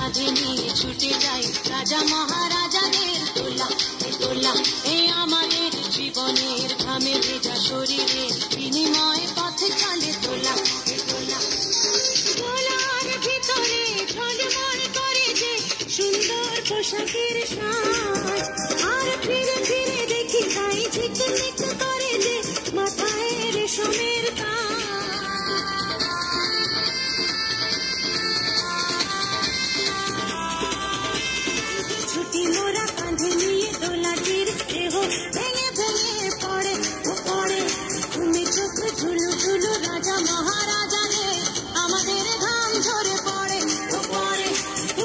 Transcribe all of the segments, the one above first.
কাঁধে নিয়ে ছুটে যাই রাজা মহারাজাদের দোলা দোলা। এই আমাদের জীবনের ঘামে ভেজা শরীরে বিনিময় পথে চলে দোলা দোলা। দোলার ভিতরে ঝলমল করে যে সুন্দর পোশাকের সাজ, আর ফিরে ফিরে দেখি তাই ঝিকমিক করে যে মাথায় রেশমের তাজ। ছুটি মোরা কাঁধে নিয়ে দোলাটির দেহ ভেঙে ভেঙে পড়ে ও পড়ে ঘুমে চোখ ঝুলু ঝুলু রাজা মহারাজাদের আমাদের ঘাম ঝরে পড়ে ও পড়ে।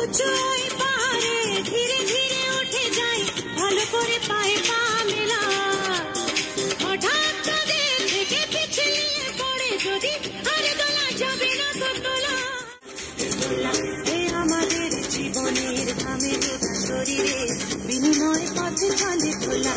উঁচু ওই পাহাড়ে ধীরে ধীরে উঠে যাই ভালো করে পায়ে পা মেলা, হঠাৎ তাদের থেকে পিছলিয়ে পড়ে যদি আরে দোলা যাবে না তো দোলা দোলা। এ আমাদের জীবনের ঘামে ভেজা শরীরে বিনিময় পথে চলে দোলা